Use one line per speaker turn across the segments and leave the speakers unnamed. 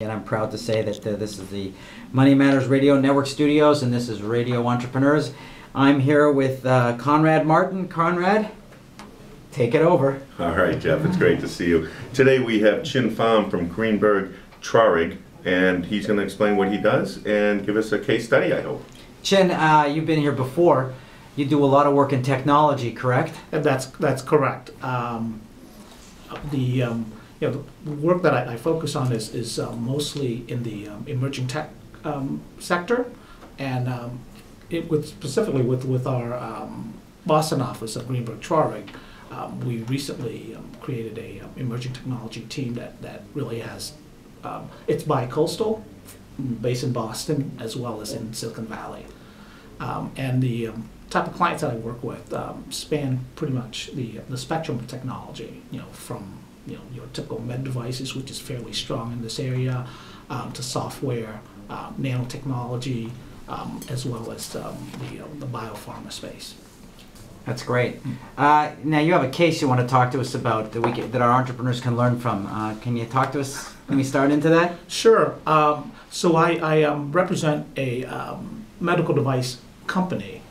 And I'm proud to say that this is the Money Matters Radio Network Studios, and this is Radio Entrepreneurs. I'm here with Conrad Martin. Conrad, take it over.
All right, Jeff, it's great to see you. Today we have Chinh Pham from Greenberg Traurig, and he's going to explain what he does and give us a case study, I hope.
Chinh, you've been here before. You do a lot of work in technology, correct?
That's correct. The work that I focus on is mostly in the emerging tech sector, and specifically with our Boston office of Greenberg Traurig. We recently created a emerging technology team that really has it's bi-coastal, based in Boston as well as in Silicon Valley, and the type of clients that I work with span pretty much the spectrum of technology. From your typical med devices, which is fairly strong in this area, to software, nanotechnology, as well as the biopharma space.
That's great. Now you have a case you want to talk to us about that our entrepreneurs can learn from. Can you talk to us? Can we start into that?
Sure. So I represent a medical device company.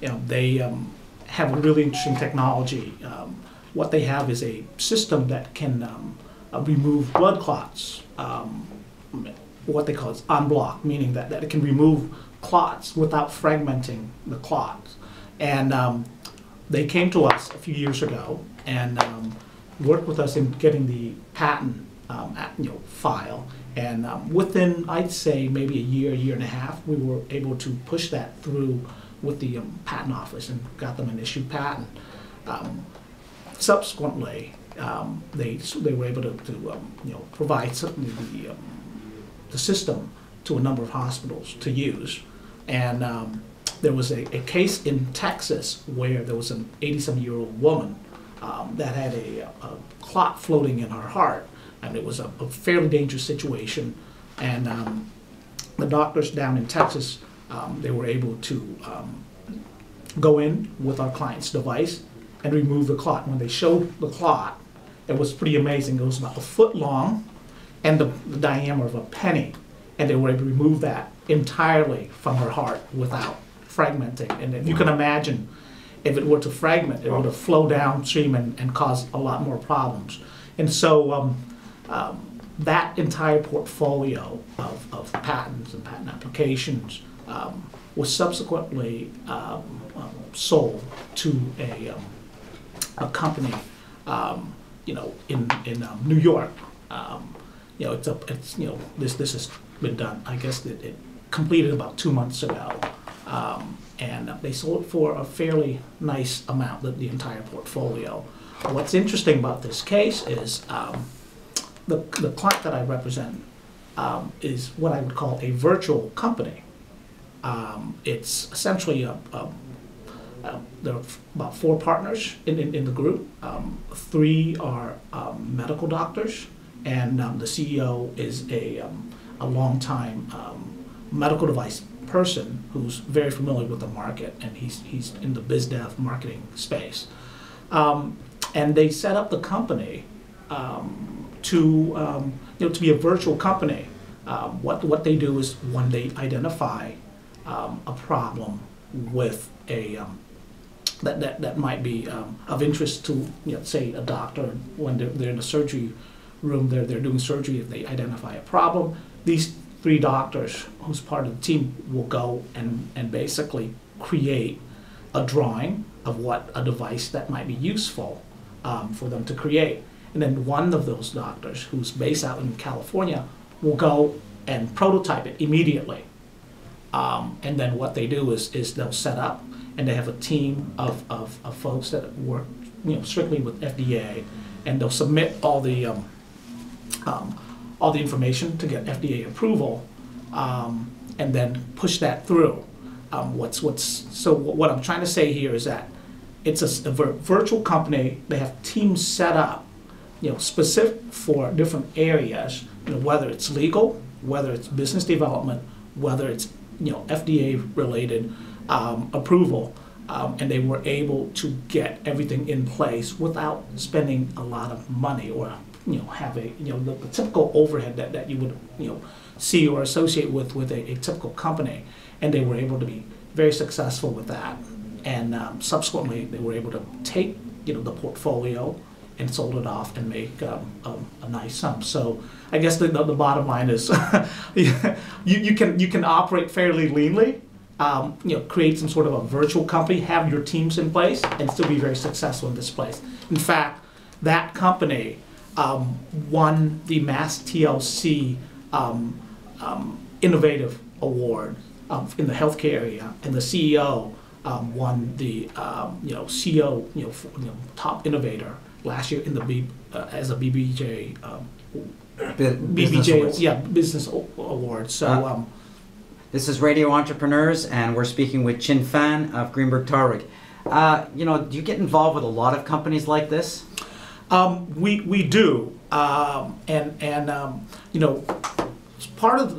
They have a really interesting technology. What they have is a system that can remove blood clots. What they call is en bloc, meaning that it can remove clots without fragmenting the clots. And they came to us a few years ago and worked with us in getting the patent file. And within, I'd say, maybe a year and a half, we were able to push that through with the patent office and got them an issued patent. Subsequently, they were able to provide the system to a number of hospitals to use, and there was a case in Texas where there was an 87-year-old woman that had a clot floating in her heart, and it was a fairly dangerous situation, and the doctors down in Texas, they were able to go in with our client's device and remove the clot. When they showed the clot, it was pretty amazing. It was about a foot long and the diameter of a penny, and they were able to remove that entirely from her heart without fragmenting. And if you can imagine, if it were to fragment, it would have flowed downstream and caused a lot more problems. And so that entire portfolio of patents and patent applications was subsequently sold to a company, in New York. This has been done. I guess it completed about 2 months ago, and they sold it for a fairly nice amount, the entire portfolio. What's interesting about this case is the client that I represent is what I would call a virtual company. It's essentially there are about 4 partners in the group. 3 are medical doctors, and the CEO is a long-time medical device person who's very familiar with the market, and he's in the biz dev marketing space. And they set up the company to be a virtual company. What they do is when they identify a problem with that might be of interest to say a doctor, when they're in the surgery room, they're doing surgery. If they identify a problem, these 3 doctors who's part of the team will go and basically create a drawing of what a device that might be useful for them to create. And then one of those doctors, who's based out in California, will go and prototype it immediately. And then what they do is they'll set up, and they have a team of folks that work strictly with FDA, and they'll submit all the information to get FDA approval, and then push that through. So what I'm trying to say here is that it's a virtual company. They have teams set up, specific for different areas, whether it's legal, whether it's business development, whether it's FDA related approval, and they were able to get everything in place without spending a lot of money or have a the typical overhead that you would see or associate with a typical company, and they were able to be very successful with that, and subsequently they were able to take the portfolio and sold it off and make a nice sum. So I guess the bottom line is you can operate fairly leanly, create some sort of a virtual company, have your teams in place, and still be very successful in this place. In fact, that company won the Mass TLC Innovative Award in the healthcare area, and the CEO won the CEO top innovator last year in the as a BBJ Business Award. So
this is Radio Entrepreneurs, and we're speaking with Chinh Pham of Greenberg Traurig. Do you get involved with a lot of companies like this?
We do, part of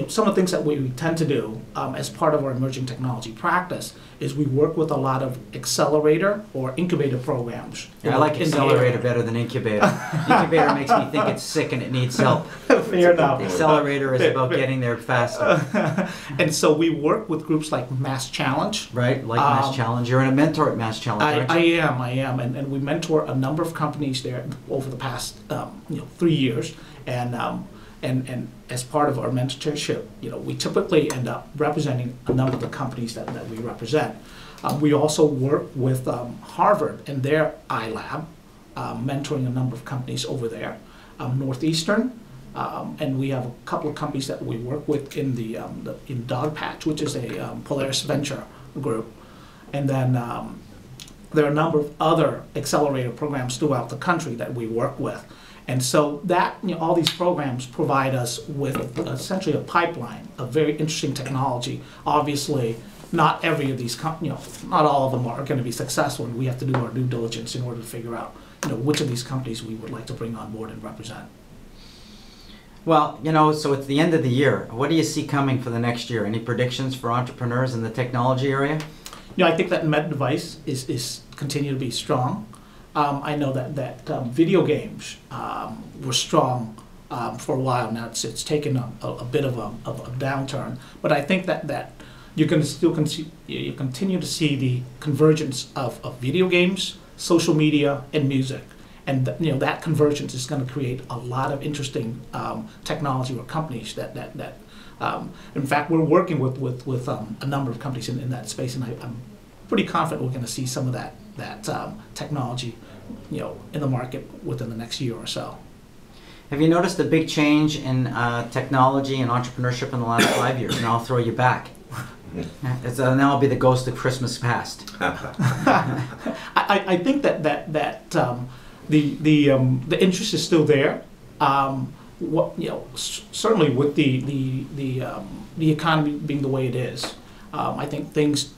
some of the things that we tend to do as part of our emerging technology practice is we work with a lot of accelerator or incubator programs.
I like accelerator better than incubator. Incubator makes me think it's sick and it needs help.
Fair enough.
Accelerator is about getting there faster.
And so we work with groups like Mass Challenge.
Right, like Mass Challenge. You're a mentor at Mass Challenge, aren't you?
I am, and we mentor a number of companies there over the past 3 years, and as part of our mentorship, we typically end up representing a number of the companies that we represent. We also work with Harvard and their iLab, mentoring a number of companies over there. Northeastern, and we have a couple of companies that we work with in in Dogpatch, which is a Polaris Venture group. And then there are a number of other accelerator programs throughout the country that we work with. And so that, all these programs provide us with essentially a pipeline of very interesting technology. Obviously, not every of these, not all of them are going to be successful, and we have to do our due diligence in order to figure out, which of these companies we would like to bring on board and represent.
Well, so it's the end of the year. What do you see coming for the next year? Any predictions for entrepreneurs in the technology area?
I think that med device is continue to be strong. I know that video games were strong for a while now. It's taken a bit of a downturn, but I think that you can still you continue to see the convergence of video games, social media, and music, and that convergence is going to create a lot of interesting technology or companies that in fact we're working with a number of companies in that space, and I'm pretty confident we're going to see some of that technology in the market within the next year or so.
Have you noticed a big change in technology and entrepreneurship in the last 5 years? And I'll throw you back. Now I'll be the ghost of Christmas past.
I think that the interest is still there. Certainly with the economy being the way it is, I think things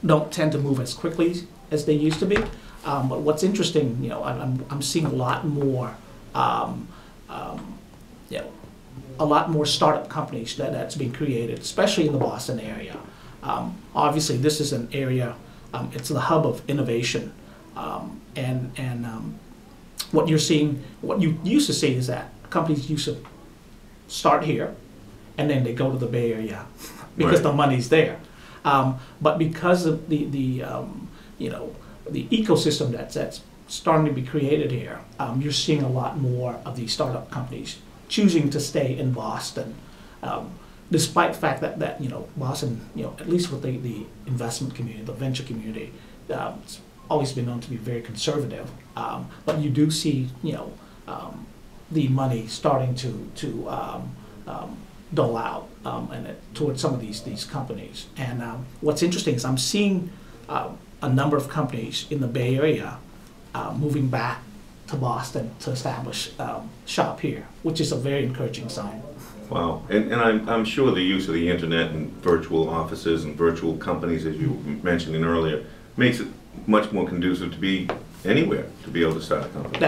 don't tend to move as quickly as they used to be. But what's interesting, I'm seeing a lot more, a lot more startup companies that's being created, especially in the Boston area. Obviously, this is an area, it's the hub of innovation, and what you're seeing, what you used to see is that companies used to start here, and then they go to the Bay Area because the money's there. But because of the ecosystem that's starting to be created here, you're seeing a lot more of these startup companies choosing to stay in Boston, despite the fact that Boston, at least with the investment community, the venture community, it's always been known to be very conservative. But you do see the money starting to dole out towards some of these companies. And what's interesting is I'm seeing a number of companies in the Bay Area moving back to Boston to establish shop here, which is a very encouraging sign.
Wow, and I'm sure the use of the internet and virtual offices and virtual companies, as you mentioned earlier, makes it much more conducive to be anywhere to be able to start a company.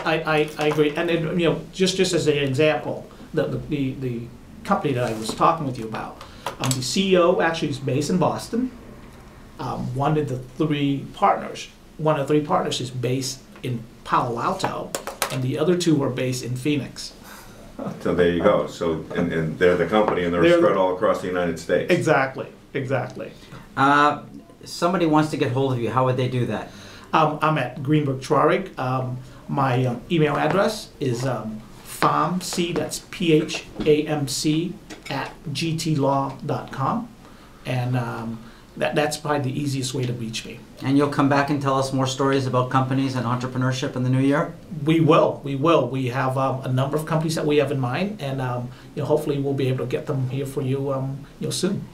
I agree, and then, just as an example, the company that I was talking with you about, the CEO actually is based in Boston. One of the three partners is based in Palo Alto, and the other two were based in Phoenix.
So there you go. So, and they're the company, and they're
They're
spread all across the United States.
Exactly, exactly.
Somebody wants to get hold of you. How would they do that?
I'm at Greenberg Traurig. My email address is Pham, that's PHAMC, @gtlaw.com. And that's probably the easiest way to reach me.
And you'll come back and tell us more stories about companies and entrepreneurship in the new year?
We will. We have a number of companies that we have in mind, and hopefully we'll be able to get them here for you, soon.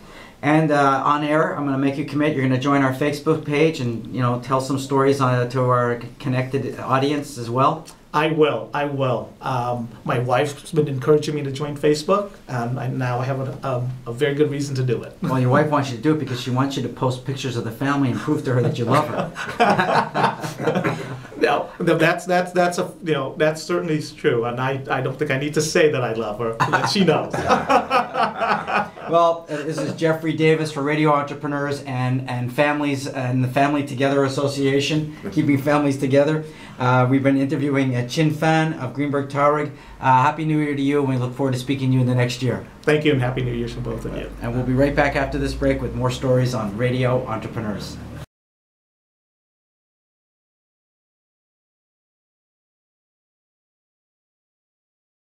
And on air, I'm going to make you commit. You're going to join our Facebook page and tell some stories to our connected audience as well.
I will. My wife's been encouraging me to join Facebook, and now I have a very good reason to do it.
Well, your wife wants you to do it because she wants you to post pictures of the family and prove to her that you love her.
No, that's certainly true, and I don't think I need to say that I love her. That she knows.
Well, this is Jeffrey Davis for Radio Entrepreneurs and Families and the Family Together Association, keeping families together. We've been interviewing Chinh of Greenberg Traurig. Happy New Year to you, and we look forward to speaking to you in the next year.
Thank you, and Happy New Year to both of you.
And we'll be right back after this break with more stories on Radio Entrepreneurs.